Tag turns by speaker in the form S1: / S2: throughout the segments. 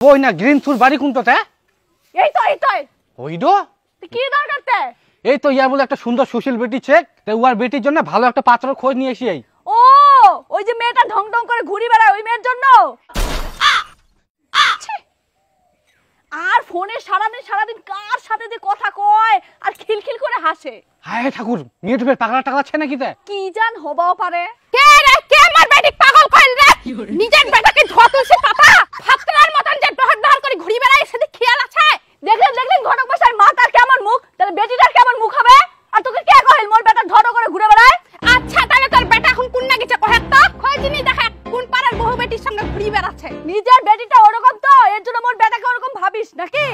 S1: ওই না গ্রিন চুর বাড়ি কোনটাতে?
S2: এই তো
S1: ওই দো
S2: কি দরকার তে?
S1: এই তো ইয়া বলে একটা সুন্দর সুশীল বেটি চেক তে উয়ার বেটির জন্য ভালো একটা পাত্র খোঁজ নিয়ে এসি।
S2: ও ওই যে মেয়েটা ঢং ঢং করে ঘুরি বেড়ায় ওই মেয়ের জন্য। আর ফোনে সারাদিন কার সাথে যে কথা কয় আর খিলখিল করে হাসে।
S1: হায় ঠাকুর মেয়েটা পাগলা টাগলাচ্ছে নাকি তে?
S2: কি জান হবাও পারে।
S3: কে রে কে আমার বেটি পাগল কইল রে? নিজের বেটাকে ধতুলছে পাপা ফাতরার মতন যে ডহর ডহর করে ঘুরি বেড়ায় সেদিক খেয়াল আছে?
S2: দেখলেন ঘটক মশাই মাতার কেমন মুখ, তাহলে বেটিটার কেমন মুখ হবে? আর তোকে কে কইল মোর বেটা ধড় করে ঘুরে বেড়ায়?
S3: আচ্ছা তাহলে তোর বেটা এখন কোন না গেছে কহে তো খোঁজনি দেখে কোন পাড়ার বহু বেটির সঙ্গে ঘুরি বেড়াচ্ছে।
S2: নিজের বেটিটা ওরকম তো এর জন্য মোর বেটাকে ওরকম ভাবিস নাকি?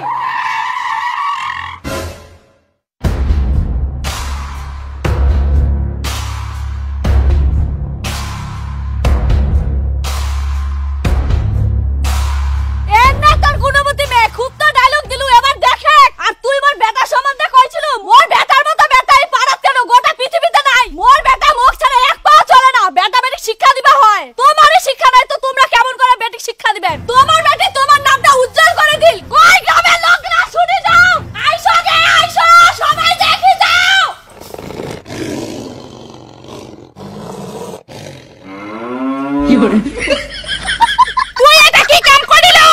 S3: তুই এটা কি কাম করিলু?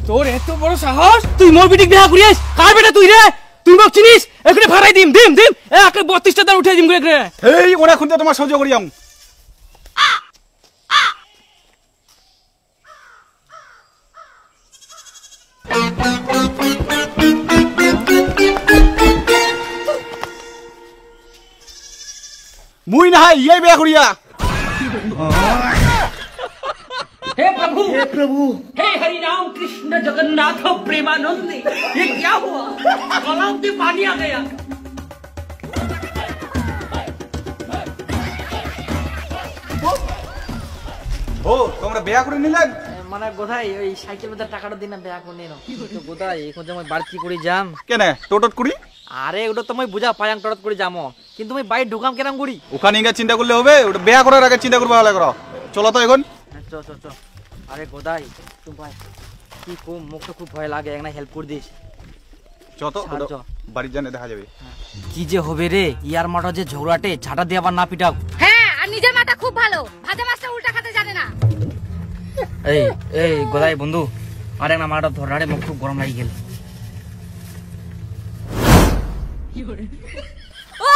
S4: তোর এত বড় সাহস তুই মোর বিটিক বিয়া করিস? কার বেটা তুই রে? তুই মোক চিনিস? এখানে ভাড়াই দিম একে 32টা দান উঠাই দিম করে।
S5: এই ওরা খুনতে তোমার সহ্য করিয়াম। মুই না ইয়ে বিয়া করিয়া।
S4: हे प्रभु हे हरि राम कृष्ण जगन्नाथ प्रेमानंद ये क्या हुआ? तालाब में पानी आ गया।
S5: ও তোমরা বিয়া করে নিলেন?
S6: মানে গোদাই ওই সাইকেল বাজার টাকাটা দিন না বেয়া করে নাও তো গোদাই এখন যে মই বাড়তি করে যাম
S5: কেনে টোটট করি?
S6: আরে ওটা তো মই বুঝা পায়াং টরত করে যামো কিন্তু মই বাইরে ঢুকাম কেরাম করি?
S5: ওখানে গিয়ে চিন্তা করলে হবে? ওটা বিয়া করার আগে চিন্তা করবে ভালো করো। চলো তো এখন।
S6: চ আরে গোদাই তুই ভাই কি কম মুখ তো খুব ভয় লাগে একটা হেল্প করে দিস।
S5: যত বাড়ি জানে দেখা যাবে
S6: কি যে হবে রে ইয়ার মাটা যে ঝগড়াটে ঝাঁটা দিয়ে আবার না পিটাও।
S3: হ্যাঁ আর নিজের মাটা খুব ভালো ভাজা মাছটা উল্টা খেতে জানে না।
S6: এই গোদাই বন্ধু আরে না মাটা ধরাড়ে মুখ খুব গরম লাগি গেল।
S3: ও